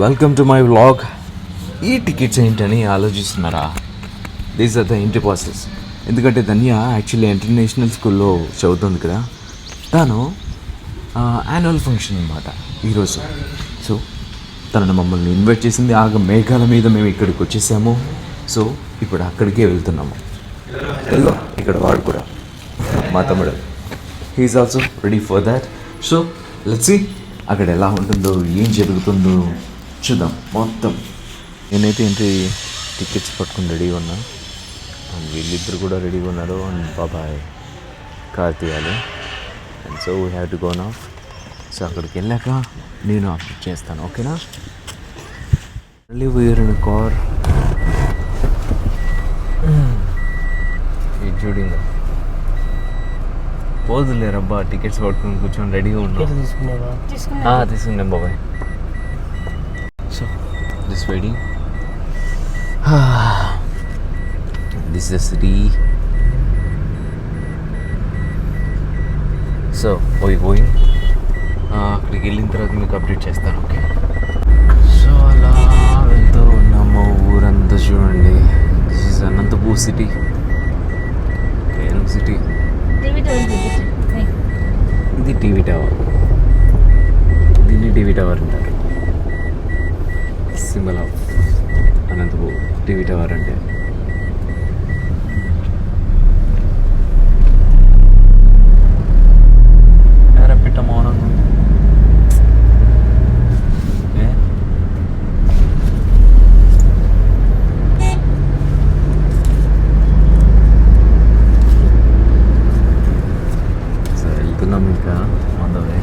Welcome to my vlog. ఈ tickets ఏంటని ఆలోచిస్తున్నారా? These are the entry passes. ఎందుకంటే ధన్య యాక్చువల్లీ ఇంటర్నేషనల్ స్కూల్లో చదువుతుంది కదా, తను యాన్యువల్ ఫంక్షన్ అనమాట ఈరోజు. సో తనను మమ్మల్ని ఇన్వైట్ చేసింది. మేఘాల మీద మేము ఇక్కడికి వచ్చేసాము. సో ఇప్పుడు అక్కడికే వెళ్తున్నాము. ఇక్కడ వాడు కూడా మా తమ్ముడు, he's also ready for that. So let's see అక్కడ ఎలా ఉంటుందో, ఏం జరుగుతుందో చూద్దాం మొత్తం. నేనైతే ఎంట్రీ టికెట్స్ పట్టుకుని రెడీగా ఉన్నా. అండ్ వీళ్ళిద్దరు కూడా రెడీగా ఉన్నారు. అండ్ బాబాయ్ కార్తీయాలు. And so we have to go now. So అక్కడికి వెళ్ళాక నేను అప్డేట్ చేస్తాను, ఓకేనా? మళ్ళీ వీఆర్ ఇన్ కార్. ఇది చూడిందా పోదులేరబ్బా, టికెట్స్ పట్టుకుని కూర్చొని రెడీగా ఉన్నాం. తీసుకున్నాం బాబాయ్. So this waiting, this the city. So going. అక్కడికి వెళ్ళిన తర్వాత మీకు అప్డేట్ చేస్తాను, ఓకే? సో అలా వెళ్తూ ఉన్నాము. ఊరంతా చూడండి. This is Anantapur city, Kerala city. ఇది టీవీ టవర్. దీన్ని టీవీ టవర్ అంటారు. Symbol of Anantapur TV tower అంటే. పిట్ట మౌనం. ఇంకా మందవే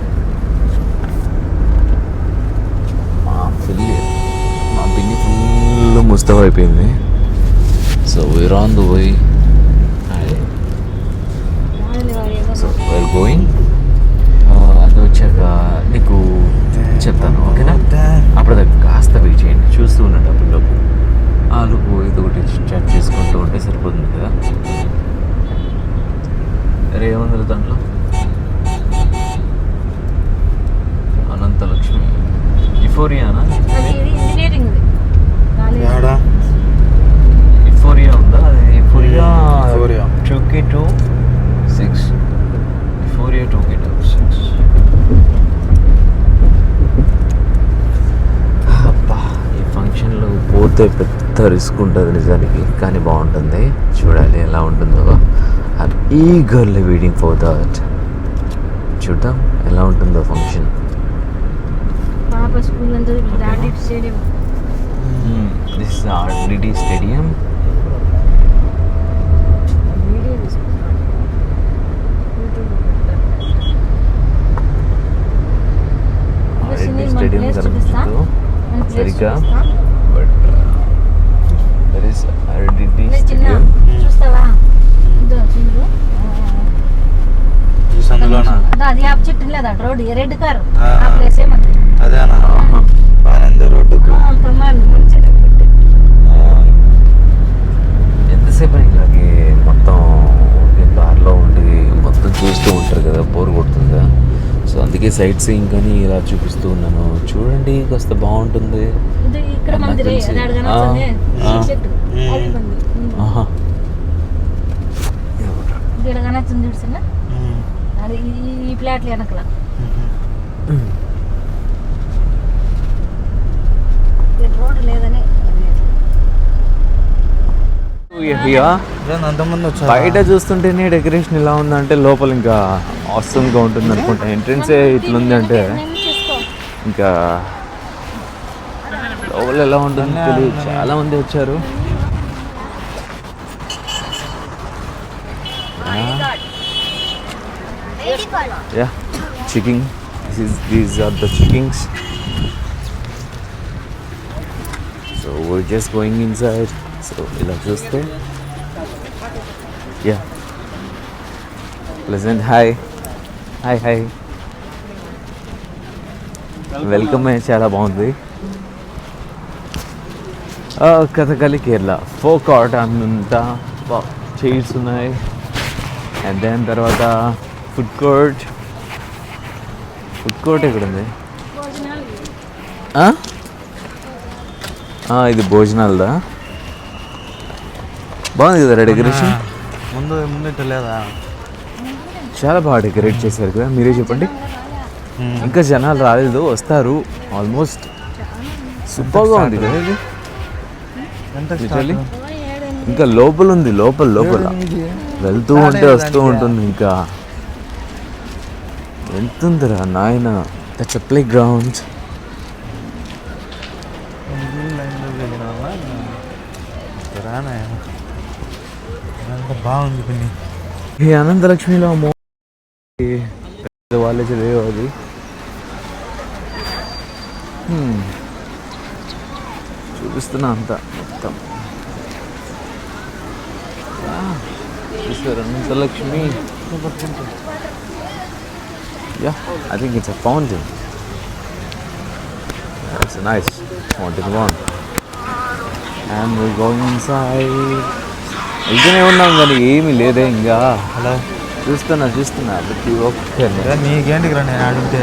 మా పిన్ని ఫుల్ ముస్తఫా అయిపోయింది. So we're on the way. So we're going. అది వచ్చాక నీకు చెప్తాను, ఓకేనా? అప్పటిదాకా కాస్త వెయిట్ చేయండి. చూస్తూ ఉన్నాడు అప్పటిలోపు ఆలుపు ఏదో ఒకటి చాట్ చేసుకుంటూ ఉంటే సరిపోతుంది కదా. అరే ఏముంది దాంట్లో? అనంతలక్ష్మి ఇఫోరియానా? ఇఫోరియా ఉందా? అది ఇఫోరియా 2K26. Euphoria 2K26. అబ్బా, ఈ ఫంక్షన్లో పోతే పెద్ద రిస్క్ ఉంటుంది నిజానికి, కానీ బాగుంటుంది. చూడాలి ఎలా ఉంటుందో. I'm eagerly waiting for that. చూద్దాం ఎలా ఉంటుందో function. This is RDD Stadium. RDD Stadium కనిపించదు సరిగ్గా, but there is RDD Stadium. అది యాప్ చెట్టు లేదా రోడ్ రెడ్ కార్ ఆ ప్లేస్ ఏమంది అదేనా? రోడ్డుకు ఎంతసేపు ఇలాగే మొత్తం కార్లో ఉండి మొత్తం చూస్తూ ఉంటారు కదా, బోర్ కొడుతుందా? సో అందుకే సైట్ సీయింగ్ కానీ ఇలా చూపిస్తూ ఉన్నాను. చూడండి కాస్త బాగుంటుంది. ఈ ప్లాట్లు వెనకల రోడ్ లేదని బయట చూస్తుంటేనే డెకరేషన్ ఇలా ఉందంటే లోపల ఇంకా ఆసమ్గా ఉంటుంది అనుకుంటా. ఎంట్రెన్సే ఇట్లుంది అంటే ఇంకా లోపల ఎలా ఉంటుంది తెలియదు. చాలా మంది వచ్చారు. Yeah, chicken. These are the chickens. So we're just going inside. So ila chuste. Yeah. Pleasant. Hi. Hi. Welcome. చాలా బాగుంది. కథకళి కేరళ ఫోక్ ఆర్ట్ అంతా చైర్స్ ఉన్నాయి. అండ్ దెన్ తర్వాత ఫుడ్ కోర్ట్ ఎక్కడ ఉంది? ఇది భోజనాలదా, బాగుంది కదా డెకరేషన్. ముందు ఇట్లా లేదా? చాలా బాగా డెకరేట్ చేశారు కదా, మీరే చెప్పండి. ఇంకా జనాలు రాలేదు, వస్తారు. ఆల్మోస్ట్ సూపర్గా ఉంది కదా ఇది. ఇంకా లోపల ఉంది, లోపల వెళ్తూ ఉంటే వస్తూ ఉంటుంది. ఇంకా వెళ్తుందిరా నాయన. That's play ground. బాగుంది పిన్ని. ఈ అనంతలక్ష్మిలో వాళ్ళే చదివే అది. చూపిస్తున్నా అంతా మొత్తం. Ananthalakshmi. Yeah, I think it's a fountain. It's nice. Fountain one. And we're going inside. ఇక్కడనే ఉన్నాం కానీ ఏమీ లేదే ఇంకా. హలో, చూస్తున్నా ప్రతి ఒక్కరిని. నీకేంటికి రా నేను ఆడుంటే.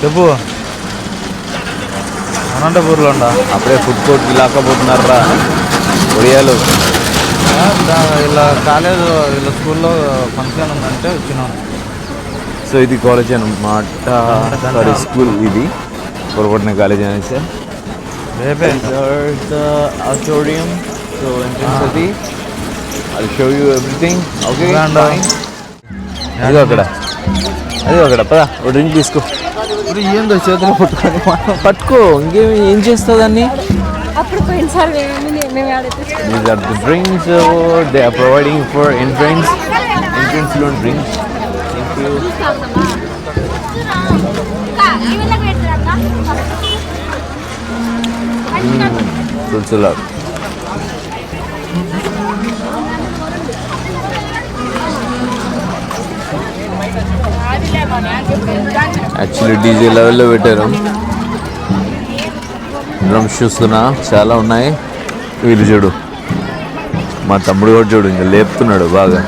చెప్పు. అనంతపూర్లో ఉండా. అప్పుడే ఫుడ్ కోర్ట్కి లాక్కపోతున్నారా ఒడియాలు. ఇలా కాలేజ్ వీళ్ళ స్కూల్లో ఫంక్షన్ ఉందంటే వచ్చినాం. సో ఇది కాలేజ్ అనమాట, సారీ స్కూల్. ఇది పొరపడిన కాలేజ్ అనేసి. రేపే ఆడిటోరియం. సో ఎంట్రన్స్ అది. I'll show you everything. Okay, fine. అదిగో అక్కడ పదా, ఒక డ్రింక్ తీసుకో. ఏందో చేతులు పట్టుకొని పట్టుకో, ఏం చేస్తావు దాన్ని. అప్పుడు పోయినసారి మేము These are the drinks they are providing for entrance loan drinks. Thank you. Sulsula. Actually DJ లెవెల్లో పెట్టారు. డ్రమ్స్ చూస్తున్నా చాలా ఉన్నాయి. వీళ్ళు చూడు, మా తమ్ముడు కూడా చూడు, ఇంకా లేపుతున్నాడు బాగా.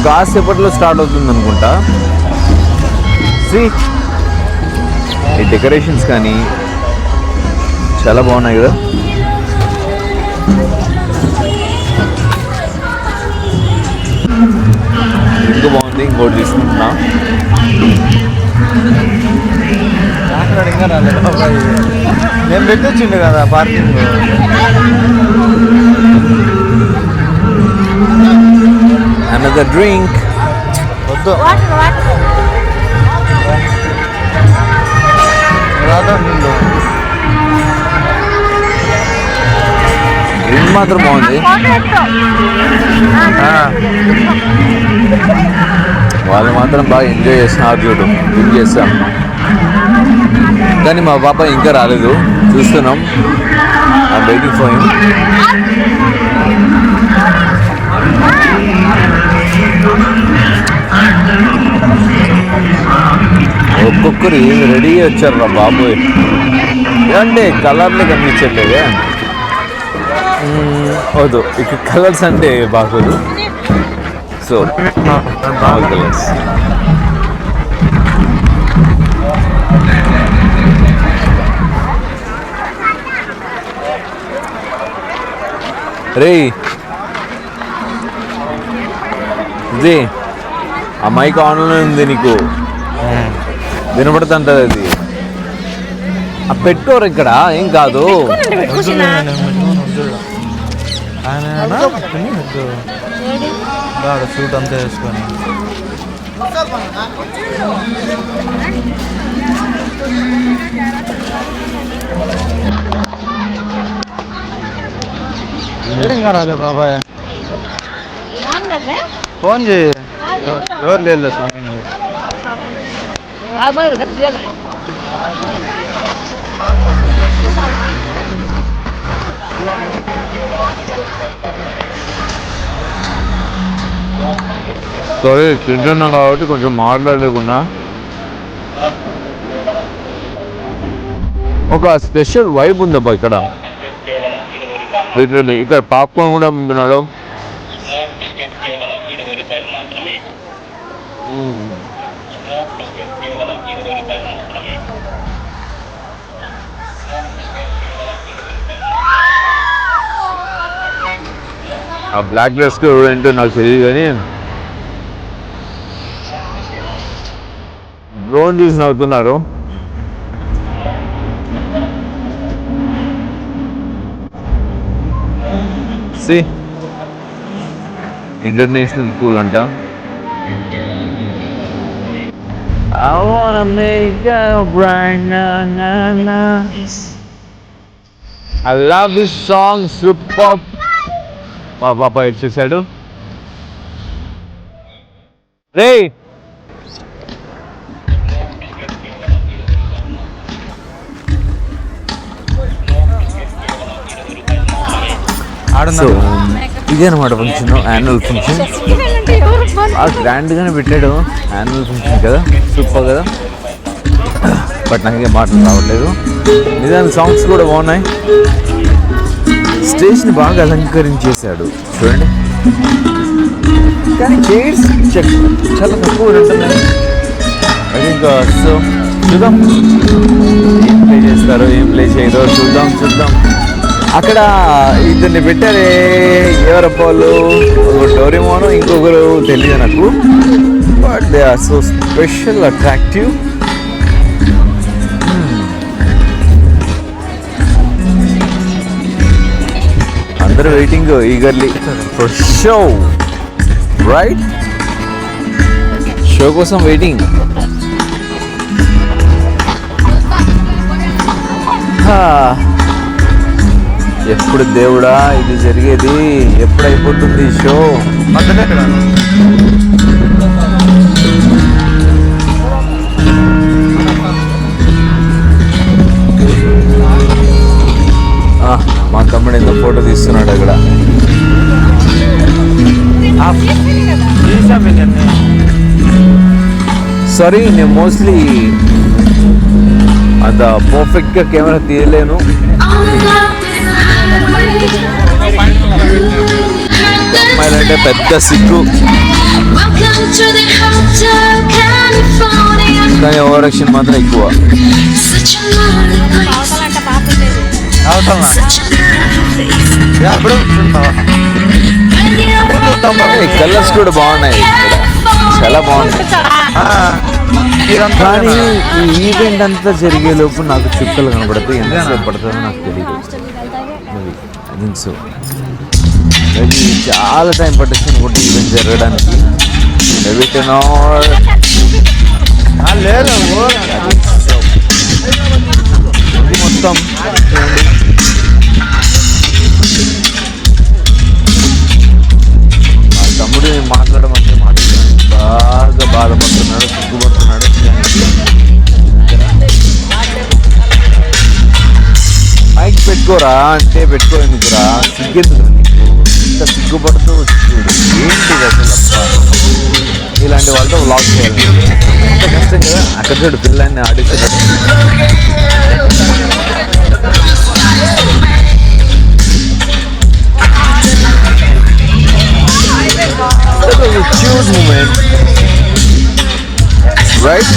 కాసేపట్లో స్టార్ట్ అవుతుంది అనుకుంటా. ఈ డెకరేషన్స్ కానీ చాలా బాగున్నాయి కదా. ఇంకా బాగుంది, ఇంకోటి తీసుకుంటున్నా. ఇంకా రాలేదు. నేను పెట్టొచ్చిండు కదా పార్కింగ్. Another drink. వద్దు, నీళ్ళు. డ్రింక్ మాత్రం బాగుంది. వాళ్ళు మాత్రం బాగా ఎంజాయ్ చేస్తున్నారు చూడు. డ్రింక్ చేస్తాం కానీ మా పాప ఇంకా రాలేదు, చూస్తున్నాం. I'm waiting for him. ఒక్కొక్కరు ఏమి రెడీ వచ్చారు రా బాబు. అంటే కలర్లే కనిపించట్లేదే. వద్దు, ఇక కలర్స్ అంటే బాగోదు. So all colours. రే ఇది ఆ మైక్ ఆన్లో ఉంది, నీకు వినపడుతుంటది. అది పెట్టుకోరు ఇక్కడ, ఏం కాదు. సూట్ అంతా వేసుకొని ఇంకా రాలే బాబాయ్. ఫోన్ చేయి. ఎవరు లేదు స్వామి. సరే తింటున్నా కాబట్టి కొంచెం మాట్లాడలేకున్నా. ఒక స్పెషల్ వైబ్ ఉందబ్బా ఇక్కడ. ఇక్కడ పాప్కార్న్ కూడా అమ్ముతున్నాడు. ఆ బ్లాక్ డ్రెస్ ఏంటో నాకు తెలియదు కానీ డ్రోన్ చూసి నవ్వుతున్నారు. ఇంటర్నేషనల్ స్కూల్ అంట. I wanna make a bright na. I love this song, super. మా పాప ఇచ్చేసాడు. రే సో ఇదే అనమాట ఫంక్షన్, యాన్యువల్ ఫంక్షన్. గ్రాండ్గానే పెట్టాడు యాన్యువల్ ఫంక్షన్ కదా, సూపర్ కదా. బట్ నాకు ఏం మాటలు రావట్లేదు. నిజానికి సాంగ్స్ కూడా బాగున్నాయి. స్టేజ్ని బాగా అలంకరించేశాడు చూడండి. కానీ చైర్స్ చాలా తక్కువ ఉంటున్నాయి. అది ఇంకా సో చూద్దాం ఏం ప్లే చేస్తారో ఏం ప్లే చేయరో చూద్దాం. అక్కడ ఇద్దరిని పెట్టారే, ఎవరప్ప వాళ్ళు, డోరేమోనో ఇంకొకరు తెలియదు నాకు. But they are so special, attractive. అందరూ waiting eagerly for show, right? Show కోసం వెయిటింగ్. ఎప్పుడు దేవుడా ఇది జరిగేది, ఎప్పుడు అయిపోతుంది షో? మా తమ్ముడు ఎంత ఫోటో తీస్తున్నాడు అక్కడ. సారీ, నేను మోస్ట్లీ అంత పర్ఫెక్ట్గా కెమెరా తీయలేను. అమ్మాయిలంటే పెద్ద సిగ్గు, కానీ ఓవరాక్షన్ మాత్రం ఎక్కువ. కలర్స్ కూడా బాగున్నాయి, చాలా బాగున్నాయి. కానీ ఈ ఈవెంట్ అంతా జరిగే లోపు నాకు చుక్కలు కనబడతాయి. ఎంతసేపు పడుతుందో నాకు తెలియదు. ఐ థింక్ సో చాలా టైం పట్టచ్చు అనుకుంటే ఈవెంట్ జరగడానికి. మొత్తం మా తమ్ముడు మాట్లాడమంటే బాగా బాధపడుతున్నాడు, సిగ్గుపడుతున్నాడు. మైక్ పెట్టుకోరా అంటే పెట్టుకో, ఎందుకురా సిగ్గెందుకు నీకు? ఇంత సిగ్గుపడుతూ చూడు ఏంటిది అసలు. ఇలాంటి వాళ్ళతో వ్లాగ్ చేయాలి, ఎంత కష్టం కదా. అక్కడ చూడు పిల్లల్ని ఆడిస్తున్నాడు. Cute moment, right?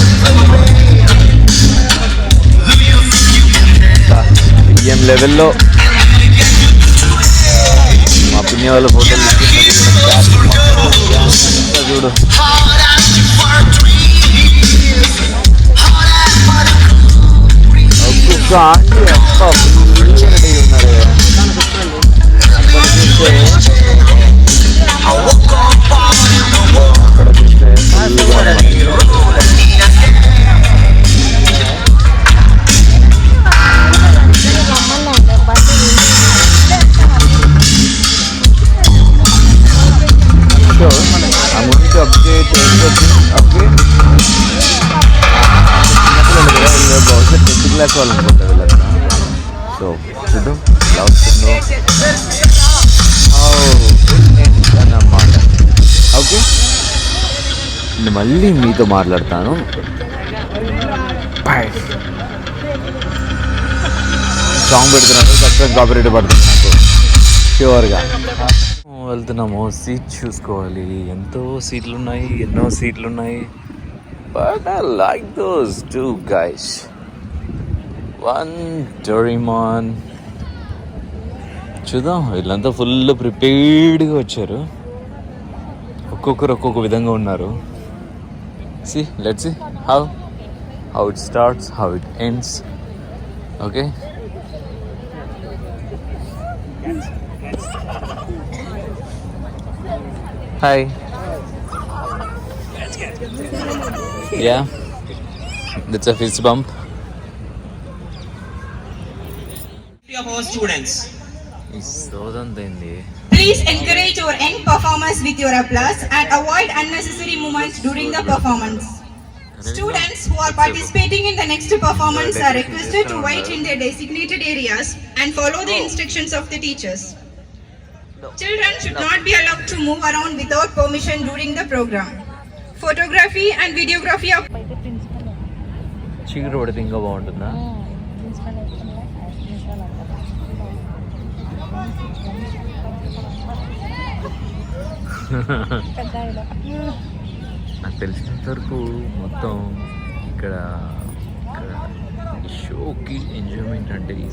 ఏం లెవెల్లో మా పిన్ని వాళ్ళ ఫోటోలు చూడు. ఒక్కొక్క ఆంటీ అప్ప రెడీ ఉన్నారు. అక్కడ చూస్తే I'm going to update upgrade. బహుశా 10th క్లాస్ వాళ్ళు అనుకుంటారు వీళ్ళంతా. సో చూద్దాం ఎలా వస్తుందో అన్నమాట. ఓకే, నేను మళ్ళీ మీతో మాట్లాడతాను. సాంగ్ పెడుతున్నాను, ఖచ్చితంగా కాపీరైట్ పడుతుంది నాకు ష్యూర్గా. వెళ్తున్నామో సీట్ చూసుకోవాలి. ఎంతో సీట్లు ఉన్నాయి, ఎన్నో సీట్లు ఉన్నాయి. But I like those two guys. One Doraemon. చూద్దాం, వీళ్ళంతా ఫుల్ ప్రిపేర్డ్గా వచ్చారు. ఒక్కొక్కరు ఒక్కొక్క విధంగా ఉన్నారు. Let's see how it starts, how it ends. Okay, hi. Yeah, that's a fist bump. Of our students. ఈ సోదంతైంది. Please encourage your young performers with your applause and avoid unnecessary movements during the performance. Students who are participating in the next performance are requested to wait in their designated areas and follow the instructions of the teachers. Children should not be allowed to move around without permission during the program. Photography and videography of బయట principal చీకటి పడితే ఇంకా బాగుంటుందా? Principal principal పెద్ద నాకు తెలిసినంత వరకు మొత్తం ఇక్కడ షోకి ఎంజాయ్మెంట్ అంటే ఈ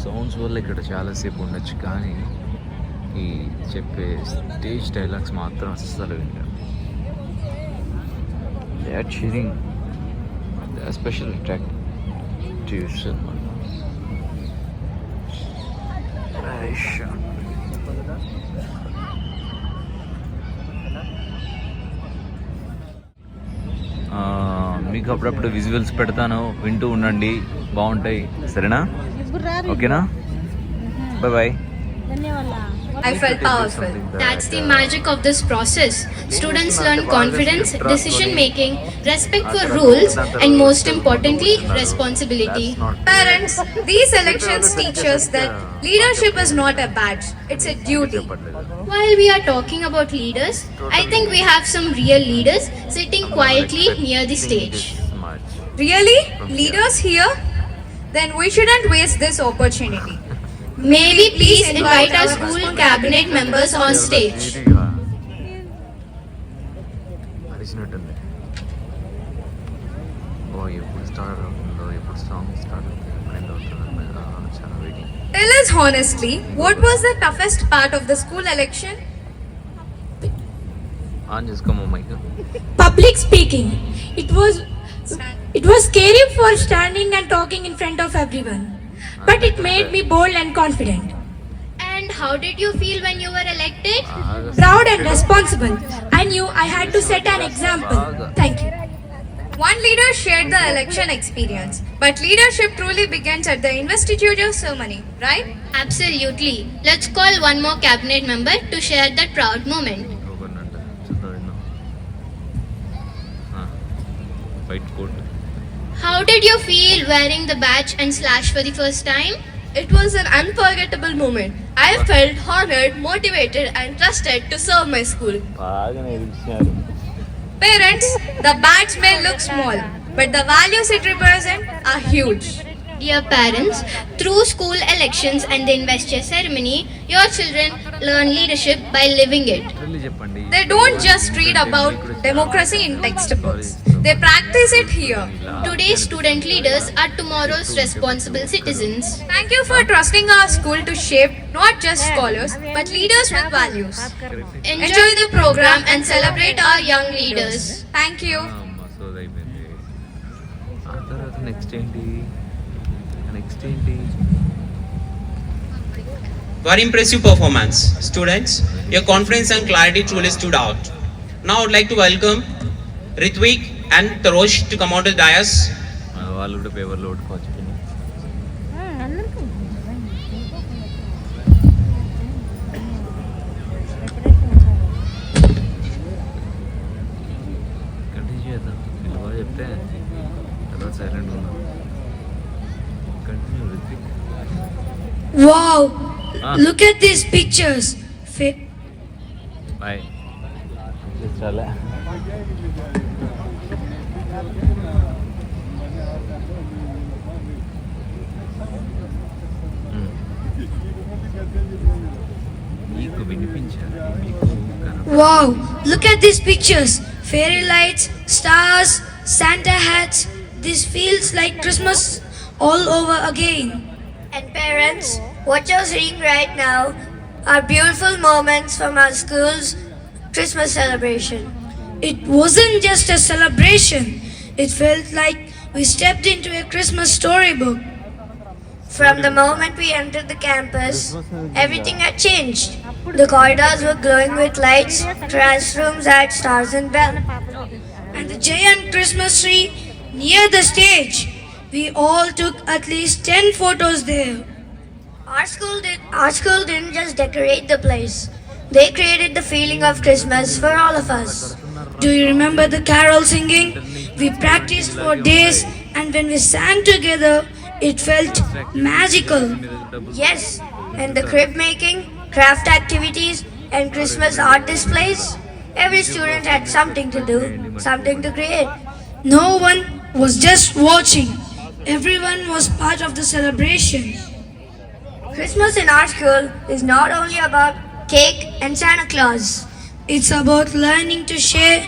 సౌండ్స్ వల్ల ఇక్కడ చాలాసేపు ఉండొచ్చు, కానీ ఈ చెప్పే స్టేజ్ డైలాగ్స్ మాత్రం అస్సలు వింటాం. They are cheering, they are special attractives అన్నమాట. మీకు అప్పుడప్పుడు విజువల్స్ పెడతాను, వింటూ ఉండండి, బాగుంటాయి. సరేనా? ఓకేనా? Bye bye. I felt powerful. That's the magic of this process. Students learn confidence, decision making, respect for rules, and most importantly, responsibility. Parents, these elections teach us that leadership is not a badge, it's a duty. While we are talking about leaders, I think we have some real leaders sitting quietly near the stage. Really? Leaders here? Then we shouldn't waste this opportunity. May we please invite our school cabinet members on stage. అరిచినట్టుంది. ఓ, ఎప్పుడు start అవుతుందో, ఎప్పుడు song start అవుతుందో, ఎప్పుడు end అవుతుందో చాలా waiting. Tell us honestly, what was the toughest part of the school election? On చేసుకోమో mic. Public speaking. It was scary for standing and talking in front of everyone, but it made me bold and confident. And how did you feel when you were elected? Proud and responsible. I knew I had to set an example. Thank you. One leader shared the election experience, but leadership truly begins at the investiture ceremony, right? Absolutely. Let's call one more cabinet member to share that proud moment. White coat. How did you feel wearing the badge and slash for the first time? It was an unforgettable moment. I felt honored, motivated, and trusted to serve my school. బాగానే ఎదిరించారు. Parents, the badge may look small, but the values it represents are huge. Dear parents, through school elections and the investiture ceremony, your children learn leadership by living it. Literally చెప్పండి. They don't just read about democracy in textbooks. They practice it here. Today's student leaders are tomorrow's responsible citizens. Thank you for trusting our school to shape not just scholars, but leaders with values. Enjoy the program and celebrate our young leaders. Thank you. మసోద్ అయిపోయింది. ఆ తర్వాత next ఏంటి? Very impressive performance. Students, your confidence and clarity truly stood out. Now I would like to welcome Ritvik and Tarosh to come out to the dais. వాళ్ళు కూడా పేపర్లో ఓటుకోవచ్చు. అందరికీ continue చేద్దాం. వీళ్ళు బాగా చెప్తే తర్వాత సైలెంట్ ఉన్నాం. Continue Rithvik. Wow! Look at these pictures. Bye. చాలా మీకు వినిపించాలి మీకు Wow, look at these pictures. Fairy lights, stars, Santa hats. This feels like Christmas all over again. And parents, what you're seeing right now are beautiful moments from our school's Christmas celebration. It wasn't just a celebration, it felt like we stepped into a Christmas storybook. From the moment we entered the campus, everything had changed. The corridors were glowing with lights, classrooms had stars and bells. And the giant Christmas tree near the stage. We all took at least 10 photos there. Our school didn't just decorate the place. They created the feeling of Christmas for all of us. Do you remember the carol singing? We practiced for days, and when we sang together, it felt magical. Yes, and the crib making, craft activities, and Christmas art displays. Every student had something to do, something to create. No one was just watching, everyone was part of the celebration. Christmas in our school is not only about cake and Santa Claus. It's about learning to share,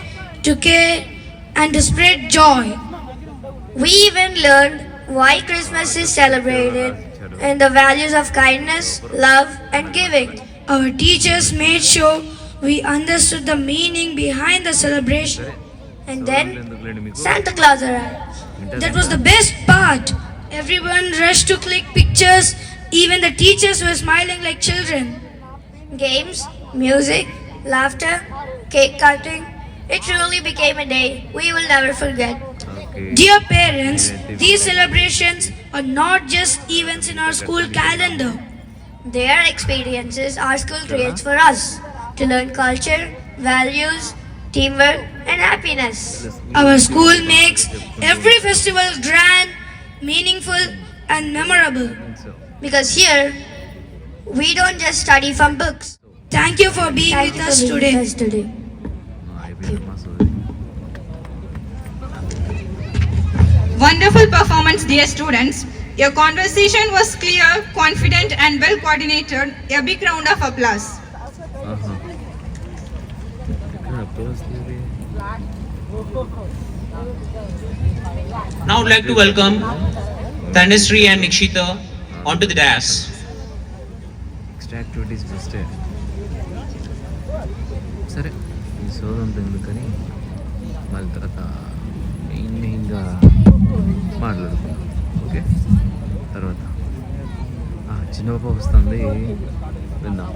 to care, and to spread joy. We even learned why Christmas is celebrated and the values of kindness, love, and giving. Our teachers made sure we understood the meaning behind the celebration. And then Santa Claus arrived. That was the best part. Everyone rushed to click pictures, even the teachers were smiling like children. Games, music, laughter, cake cutting. It truly became a day we will never forget. Dear parents, these celebrations are not just events in our school calendar. They are experiences our school creates for us to learn culture, values, teamwork, and happiness. Our school makes every festival grand, meaningful, and memorable. Because here, we don't just study from books. Thank you for being Thank with you us for being today. with us today. Wonderful performance, dear students. Your conversation was clear, confident, and well coordinated. A big round of applause. ఇక్కడ applause లేదు. Now I would like to welcome Tanushree and Nikshita onto the dais. Extra activities బెస్టే. సరే ఈ సోదంతా ఎందుకని మళ్ళీ తర్వాత మెయిన్గా మాట్లాడుకుందాం. ఓకే తర్వాత చిన్న పాప వస్తుంది విందాం.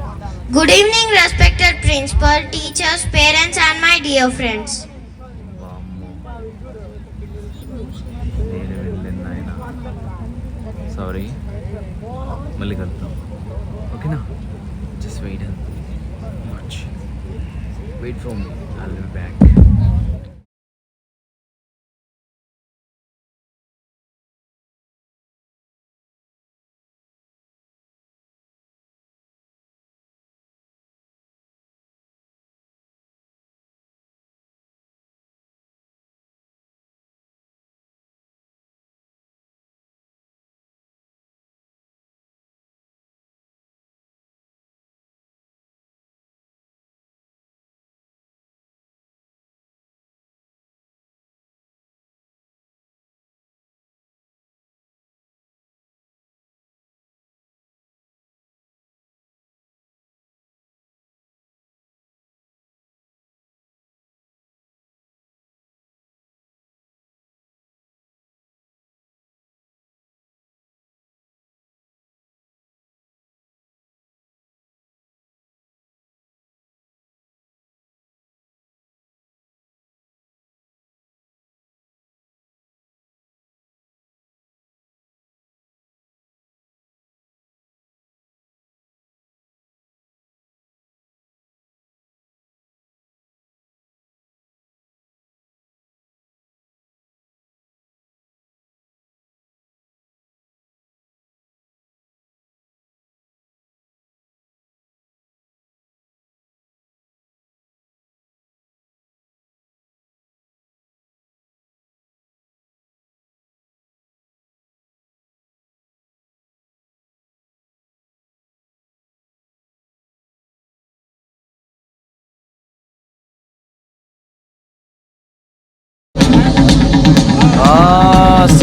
Good evening, respected principal, teachers, parents, and my dear friends. వామ్మో నేను వెళ్ళింది ఆయన. సారీ మళ్ళీ కలుద్దాం ఓకేనా. Just wait and much wait for me I will be back.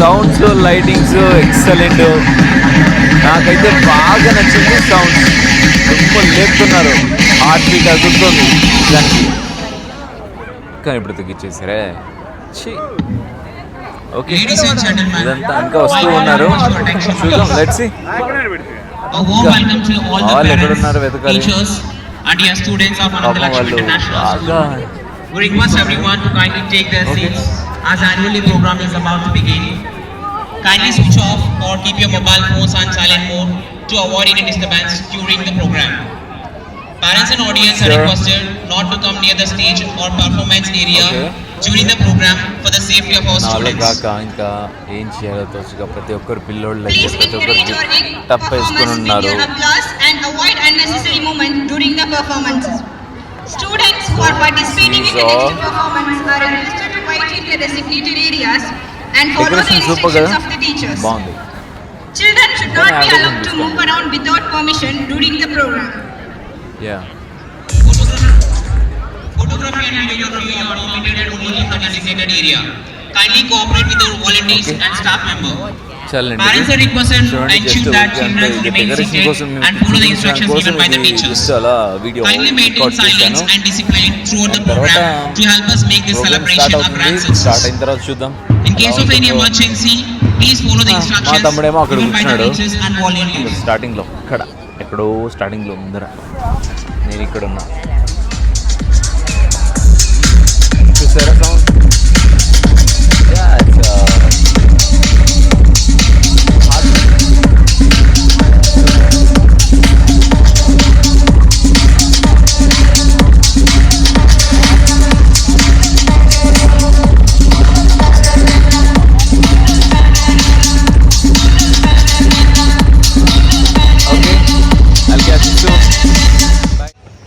Sounds lightings excellent. నాకైతే బాగా నచ్చింది సౌండ్స్. దుమ్ములు లేపుతున్నారు, హార్ట్ బీట్ అదురుతుంది దానికి. కానీ ఇప్పుడు తగ్గించేసారే. ఓకే, Ladies and gentlemen, ఇదంతా ఇంకా వస్తూ ఉన్నారు. చూద్దాం, let's see. a warm welcome to all the వాళ్ళు parents, ఎక్కడున్నారు వెతకాలి. teachers, and dear students of పాపం Ananta Lakshmi వాళ్ళు International School. బాగా We request everyone to kindly take their seats as annual day program is about to begin. Kindly switch off or keep your mobile phones on silent mode to avoid any disturbance during the program. Parents and audience are Sure. requested not to come near the stage or performance area during the program for the safety of our నాలో students. కాక ఇంకా ఏం చేయాలో తోచగా ప్రతి ఒక్కరు పిల్లోళ్ళు Please ప్రతి encourage your ఒక్కరికి టప్ వేసుకుని performance with ఉన్నారు. your applause and avoid unnecessary movement during the performances. Students who are participating in the next performance are requested to wait in the designated areas and follow the decoration super instructions కదా, of the teachers. బాగుంది. Children should not be Yeah, allowed to move around without permission during the program. Yeah Photography and videography are permitted only in the designated area. Kindly cooperate with our volunteers and staff member. చాలండి. Parents are requested to చూడండి, ensure just that అంటే children ఇది remain decoration కోసం seated and follow the instructions given by the teachers. Just అలా video Kindly maintain record silence చేశాను. and discipline throughout the తర్వాత program to help us make this programme celebration start a grand అవుతుంది. Start success. అయిన తర్వాత చూద్దాం. In case of any emergency, please follow the మా instructions తమ్ముడేమో అక్కడ given by the కూర్చున్నాడు. teachers and volunteers. స్టార్టింగ్లో ఇక్కడ ఎక్కడో స్టార్టింగ్లో ముందర, నేను ఇక్కడ ఉన్నా. చూసారా sound?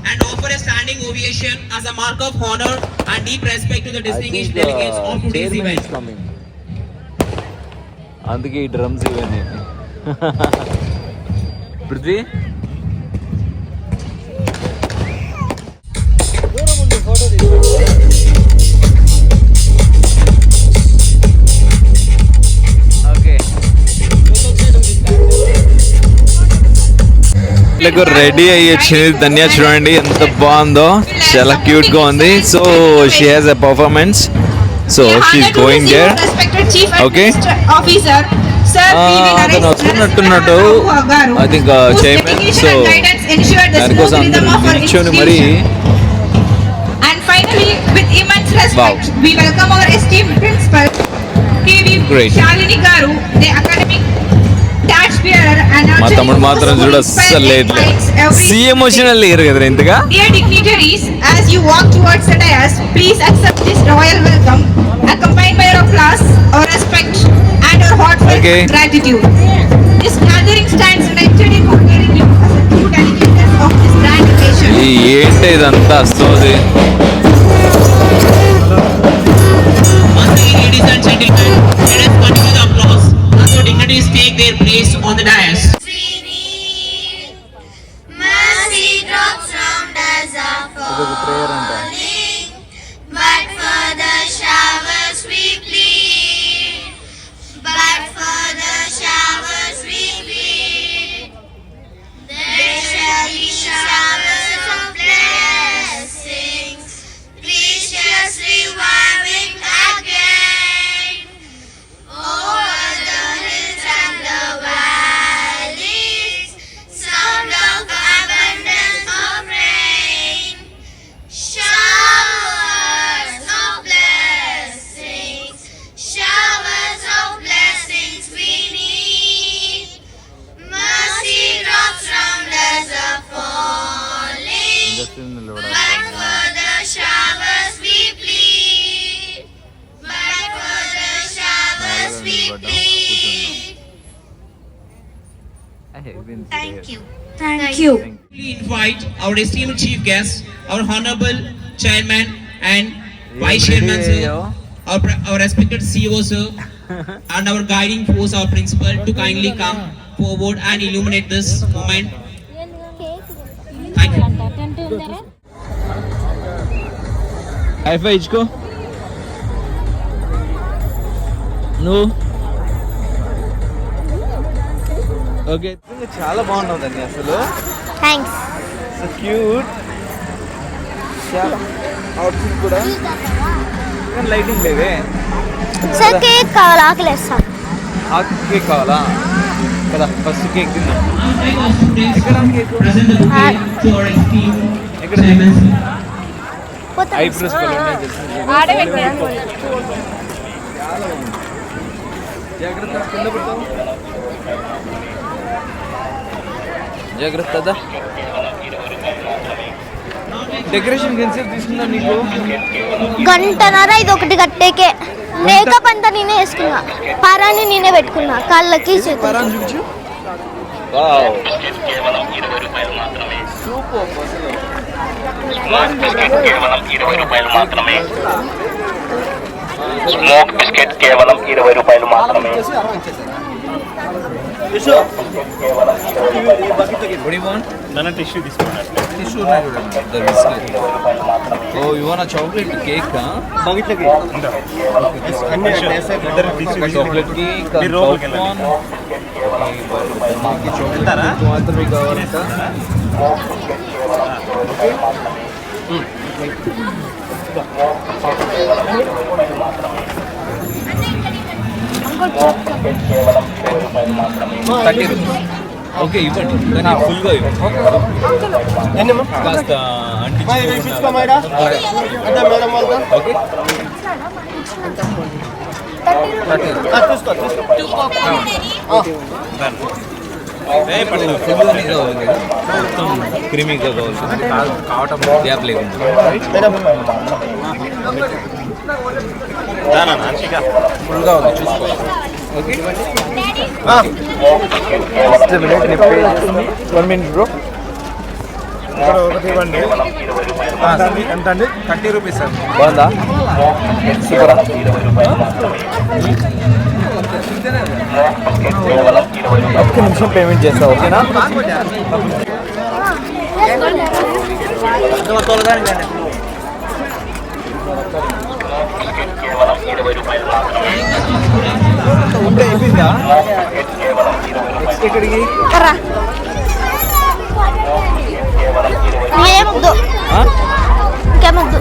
And offer a standing ovation as a mark of honor and deep respect to the distinguished delegates of today's event. అందుకే ఈ డ్రమ్స్ ఇవన్నీ. పృథ్వీ ఓకే, రెడీ అయ్యి వచ్చింది ధన్య. చూడండి ఎంత బాగుందో, చాలా క్యూట్ గా ఉంది. So she has a performance. So she's going there. Okay. Officer, sir, అతను వస్తున్నట్టున్నట్టు ఐ థింక్ చైర్మన్. సో దానికోసం అందరూ నిల్చొని మరి And finally, with immense respect, we welcome our esteemed principal, KV Great. Shalini Garu, the academic taxpayer and మా తమ్ముడు మాత్రం చూడ అస్సలు లేదు. సి ఎమోషనల్ లేరు కదా ఇంతగా. Dear dignitaries, as you walk towards the dais, please accept this royal welcome, accompanied by your applause, our respect, and our heartfelt Okay. gratitude. This gathering stands united in honoring you as a true delegate of this grand occasion. ఏంటి ఇదంతా వస్తుంది? Once again, ladies and gentlemen, let us continue the applause as our dignitaries take their place on the dais. Mercy drops from desert falling, but for the showers we plead, but for the showers we plead. There shall be showers of blessings, precious reviving again, over the hills and the valleys, sound of abundance of rain, showers of blessings, showers of blessings we need, mercy drops from desert falling, but for the showers we plead, but for the showers we plead. Thank you. Thank you. We invite our esteemed chief guest, our honorable chairman and vice chairman sir, our respected CEO sir, and our guiding force, our principal, to kindly come forward and illuminate this moment. Thank you. High five ఇచ్చుకో నువ్వు. Okay చాలా బాగున్నావు దాన్ని అసలు. Thanks. So cute. చాలా outfit కూడా. కానీ lighting లేవే. సార్ కేక్ కావాలి, ఆకలేస్తాను. ఆ కేక్ కావాలా కదా? ఫస్ట్ కేక్ తిందాం. ఎక్కడ కేక్? ఎక్కడ? ఐబ్రోస్ జాగ్రత్త, కింద పడతావు. జాగ్రత్త. డెకరేషన్ ఎంతసేపు తీసుకున్నా నీకు? గంటన్నర. ఇది ఒకటి కట్టేకే. మేకప్ అంతా నేనే వేసుకున్నా, పారాన్ని నేనే పెట్టుకున్నా కాళ్ళకి. చూపించు. Wow super. స్మోక్ బిస్కెట్ కేవలం 20 రూపాయలు మాత్రమే. స్మోక్ బిస్కెట్ కేవలం 20 రూపాయలు మాత్రమే. టిష్యూ ఉన్నాయి చూడండి. Oh you want chocolate cake? Chocolate cake మాత్రమే కావాలంట. ఓకే ఇవ్వండి, కానీ ఫుల్గా ఇవ్వండి. కాస్త ఓకే. ఫుల్గానే కావాలి కదా, మొత్తం క్రీమీగా కావాలి కావటం గ్యాప్ లేకుండా. ఫుల్గా ఉంది చూసుకోవాలి. Okay 1 minute bro. ఒకటి ఇవ్వండి. ఎంత అండి? 30 రూపీస్ సార్. బాగుందా? సూపరా. ఒక్క నిమిషం పేమెంట్ చేస్తా, ఓకేనా? ఉంటే అయిపోయిందా? నెక్స్ట్ ఎక్కడికి? ఏమొద్దు, ఇంకేమొద్దు.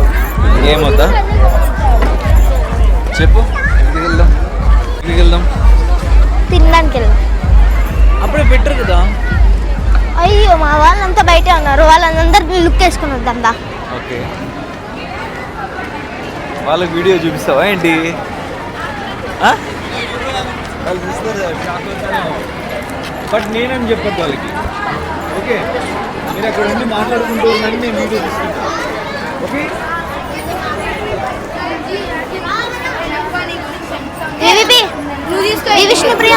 ఏమొద్దా చెప్పు. ఎక్కడికి వెళ్దాం? ఎక్కడికి వెళ్దాం? తినడానికి వెళ్దాం. అప్పుడే బెటర్ కదా. అయ్యో మా వాళ్ళంతా బయటే ఉన్నారు, వాళ్ళందరినీ లుక్ వేసుకుని వద్దాం దా. ఓకే వాళ్ళకి వీడియో చూపిస్తావా ఏంటి? వాళ్ళు చూస్తారు బట్ నేనని చెప్పద్దు వాళ్ళకి. ఓకే మీరు అక్కడ ఉండి మాట్లాడుకుంటూ ఉన్నారని నేను వీడియో తీసుకుంటాను. ఓకే విష్ణుప్రియ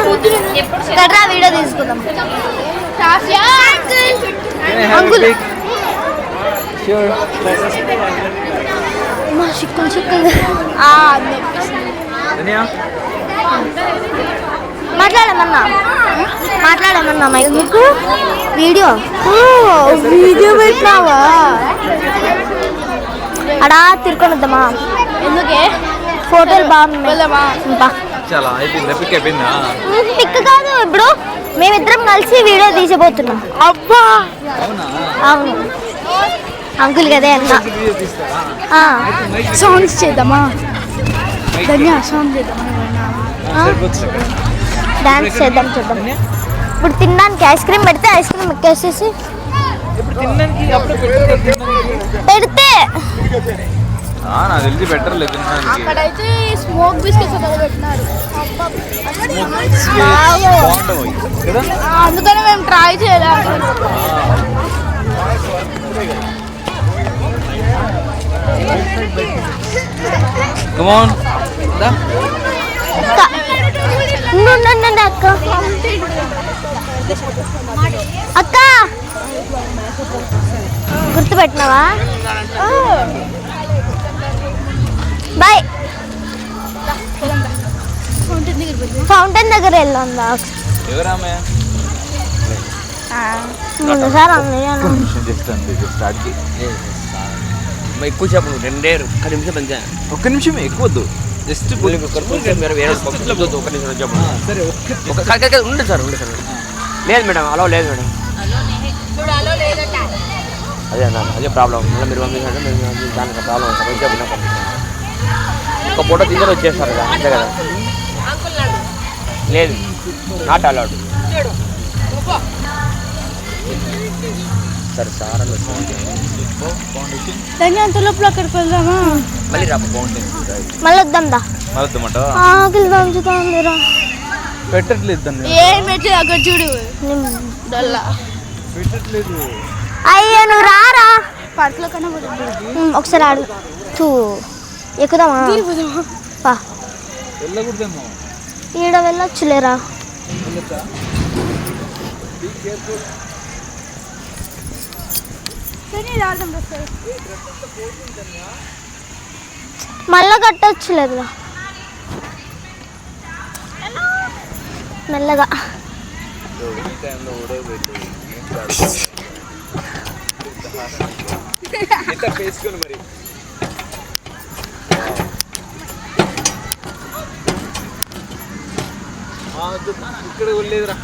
కట్రా వీడియో తీసుకుందాం. మా చిక్కులు చిక్కులు మాట్లాడమన్నా మైకు వీడియో పెట్టినావా? అడా తిరుకొని వద్దామా? ఎందుకే? ఫోటోలు బాగున్నాయి. చాలా అయిపోయిందా? పిక్ అయిపోయిందా? పిక్ కాదు, ఇప్పుడు మేమిద్దరం కలిసి వీడియో తీసిపోతున్నాం. అబ్బా అవును అంకుల్ కదే అన్న. సాంగ్స్ చేద్దామా? డాన్స్ చేద్దాం. చూద్దాం. ఇప్పుడు తినడానికి ఐస్ క్రీమ్ పెడితే ఐస్ క్రీమ్ ఎక్కేసేసి పెడితే నాకు తెలిసి బెటర్ లేదు. అక్కడైతే స్మోక్ బిస్కెట్స్ పెట్టినారు, అందుకని మేము ట్రై చేయలేదు. Come on. అక్క అక్క గుర్తుపెట్టినావా? బాయ్. ఫౌంటైన్ దగ్గర వెళ్ళందా? ముందు సార్ ఎక్కువ చెప్పను, 2 నిమిషం అంతే. ఒక్క నిమిషం ఎక్కువ వద్దు, జస్ట్ ఒక నిమిషం చెప్పు. సరే ఉండే సార్. లేదు మేడం, అలో లేదు మేడం. అదే అన్న, అదే ప్రాబ్లం. మళ్ళీ మీరు పంపించారంటే మేము దానికి ప్రాబ్లం సార్. ఇంకా బిన్నా పంపిస్తాను. ఒక ఫోటో తీసుకొని వచ్చేస్తారు కదా, అంతే కదా. లేదు, నాట్ అలౌడ్. సరే సార్ అని దాన్ని అంత లోపల అక్కడికి వెళ్దామా? మళ్ళీ రా బాగుంటుంది. మళ్ళీ వద్దాం దా. వద్దామంట ఆకలి దంచుతాందిరా. పెట్టట్లేదు దాన్ని. ఏం పెట్టలేదు అక్కడ చూడు. పెట్టట్లేదు. అయ్యో నువ్వు రారా పార్క్లో కన్నా ఒకసారి ఆడు చూ ఎక్కుదామా? వెళ్ళకూడదేమో. ఈడ వెళ్ళొచ్చులేరా. మళ్ళా కట్టొచ్చులేదురా మెల్లగా. మరి ఇక్కడ వెళ్ళలేదురా.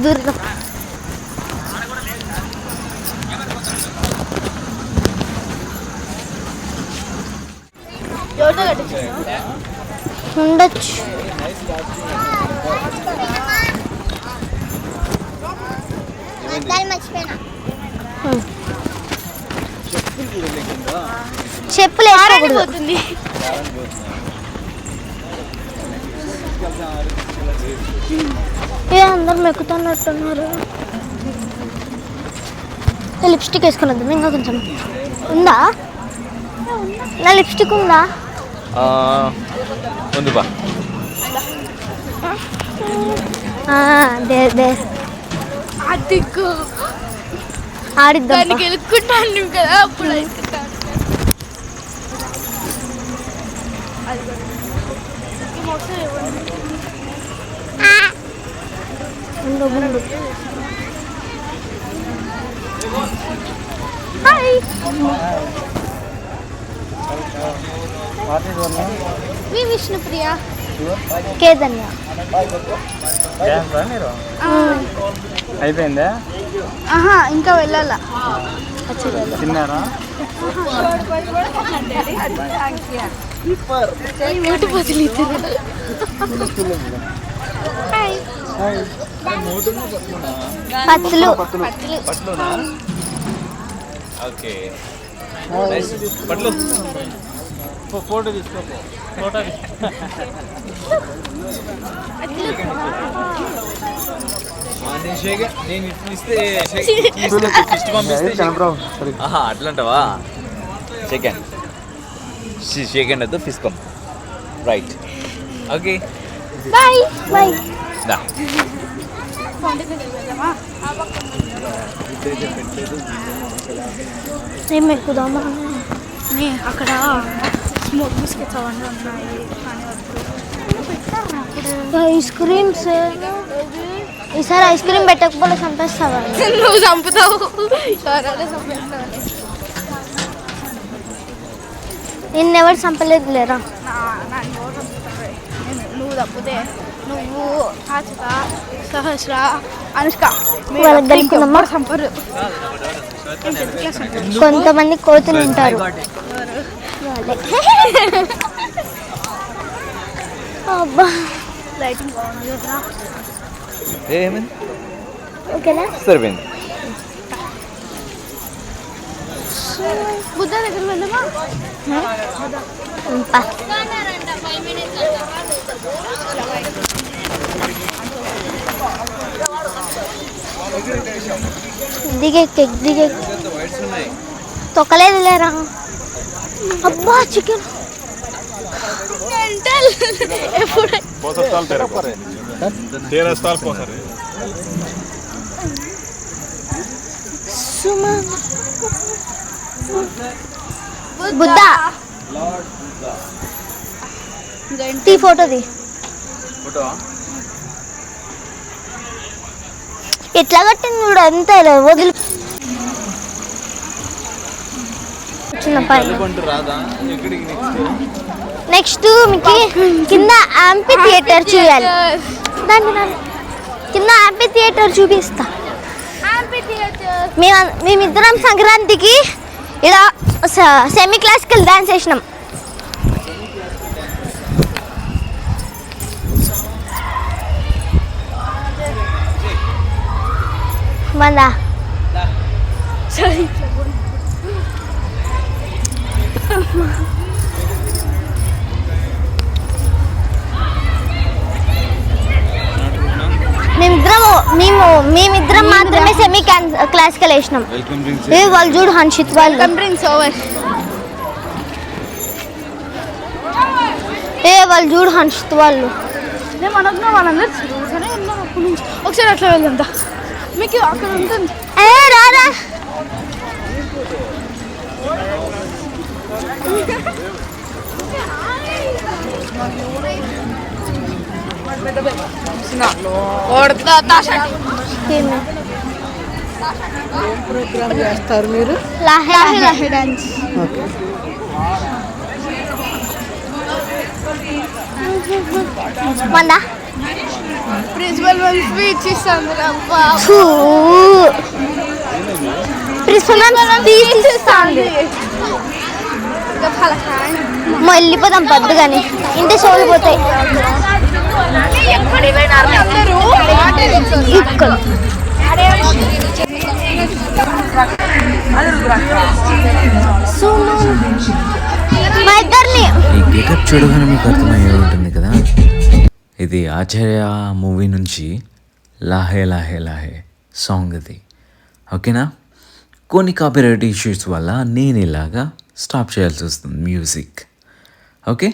దూరం ఉండొచ్చు. చెప్పులు వేసుకోకూడదు. ఏ అందరు మెక్కుతున్నట్టున్నారు. లిప్స్టిక్ వేసుకుని వద్దాం. ఇంకా కొంచెం ఉందా? నా లిప్స్టిక్ ఉందా? ఉంది బా. ఆడిద్దాం గెలుక్కుంటాను కదా అప్పుడు. విష్ణుప్రియ కేదన్య అయిపోయిందా? ఇంకా వెళ్ళాలా? తిన్నారా? పత్తులు ఓకే పట్లు ఫోటో తీసుకో. ఫోటో నేను ఇస్తే అట్లంటావా? సెకండ్ సెకండ్ అయితే ఫిస్కం రైట్. Okay bye bye. ఏం ఎక్కుదామా? అక్కడ స్మోక్ బిస్కెట్స్ అవన్నీ ఉన్నాయి. Ice creams. ఈసారి ఐస్ క్రీమ్ పెట్టకపోతే చంపేస్తావా? నువ్వు చంపుతావు. నిన్నెవరు చంపలేదు లేరా? నువ్వు తప్పితే నువ్వు హాసిక సహస్ర అనుష్క చంపరు. కొంతమంది కోతులు ఉంటారు. అబ్బా లైటింగ్ బాగుంది కదా. ఏమైంది? ఓకేనా? సరిపోయింది. బుద్ధ దగ్గర వెళ్దామా? దిగే తొక్కలేదు లేరా? అబ్బా చికెన్ బుద్ధ తీ ఫోటోది. ఎట్లా కట్టింది చూడు. అంతా వదిలి చిన్న పైన. నెక్స్ట్ మీకు కింద యాంపీ థియేటర్ చూడాలి. దాన్ని కింద యాంపీ థియేటర్ చూపిస్తా. మేమిద్దరం సంక్రాంతికి ఇలా సెమీ క్లాసికల్ డాన్స్ వేసినాం. మళ్ళా మేమిద్దరం మాత్రమే సెమీ క్లాసికల్ వేసినాం. వాళ్ళు చూడు హన్షిత్ వాళ్ళు వాళ్ళు చూడు హన్షిత్ వాళ్ళు ఒకసారి అట్లా వెళ్దా మీకు అక్కడ ఉంటుంది. రారా చేస్తారు మీరు లాహే డాన్స్. మందా ప్రిన్సిపల్ స్పీచ్ ఇస్తాను. ప్రిన్సిపల్ స్పీచ్ ఇస్తాను. వెళ్ళిపోదాం పద్దుగాని ఇంటి సోలు పోతాయి. ఈ గెటప్ చూడగానే మీకు అర్థమయ్యే ఉంటుంది కదా, ఇది ఆచార్య మూవీ నుంచి లాహే లాహే లాహే సాంగ్ ఇది. ఓకేనా, కొన్ని కాపీరైట్ ఇష్యూస్ వల్ల నేను ఇలాగా స్టాప్ చేయాల్సి వస్తుంది మ్యూజిక్. ఓకే,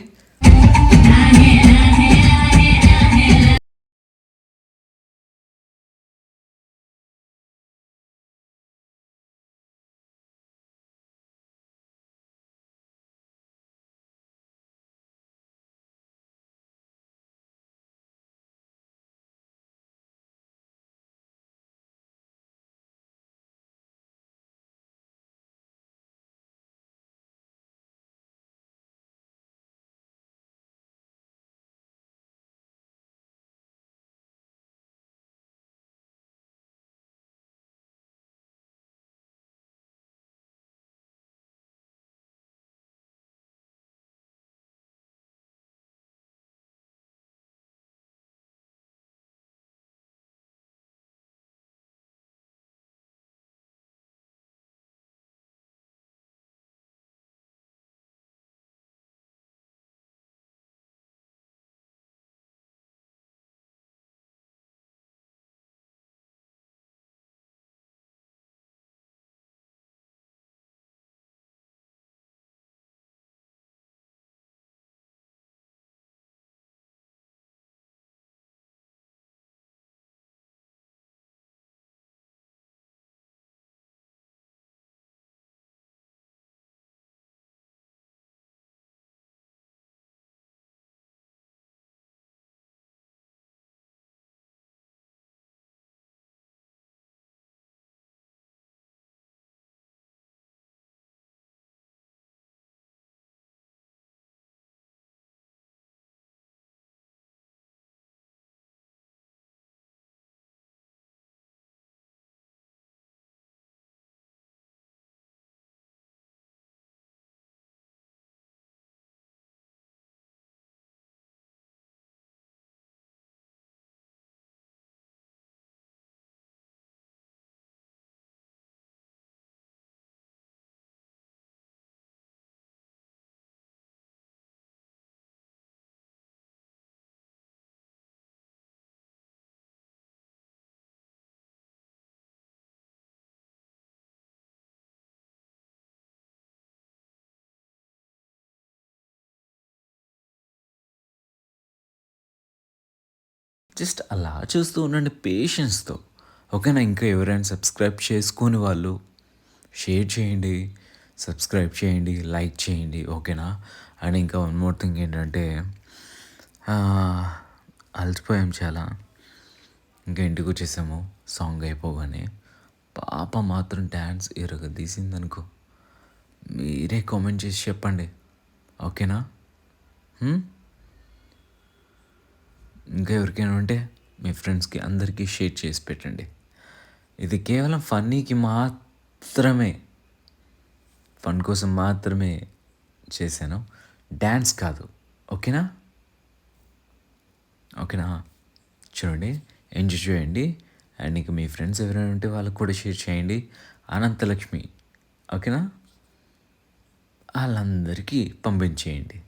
జస్ట్ అలా చూస్తూ ఉండండి పేషెన్స్తో. ఓకేనా, ఇంకా ఎవరైనా సబ్స్క్రైబ్ చేసుకుని వాళ్ళు షేర్ చేయండి, సబ్స్క్రైబ్ చేయండి, లైక్ చేయండి. ఓకేనా, అండ్ ఇంకా వన్ మోర్ థింగ్ ఏంటంటే అలసిపోయాం చాలా, ఇంకా ఇంటికి వచ్చేసాము సాంగ్ అయిపోగానే. పాప మాత్రం డ్యాన్స్ ఎరగదీసిందనుకో, మీరే కామెంట్ చేసి చెప్పండి. ఓకేనా, ఇంకా ఎవరికైనా ఉంటే మీ ఫ్రెండ్స్కి అందరికీ షేర్ చేసి పెట్టండి. ఇది కేవలం ఫన్నీకి మాత్రమే, ఫన్ కోసం మాత్రమే చేశాను, డ్యాన్స్ కాదు. ఓకేనా? చూడండి, ఎంజాయ్ చేయండి. అండ్ ఇక మీ ఫ్రెండ్స్ ఎవరైనా ఉంటే వాళ్ళకు కూడా షేర్ చేయండి. అనంతలక్ష్మి, ఓకేనా, వాళ్ళందరికీ పంపించేయండి.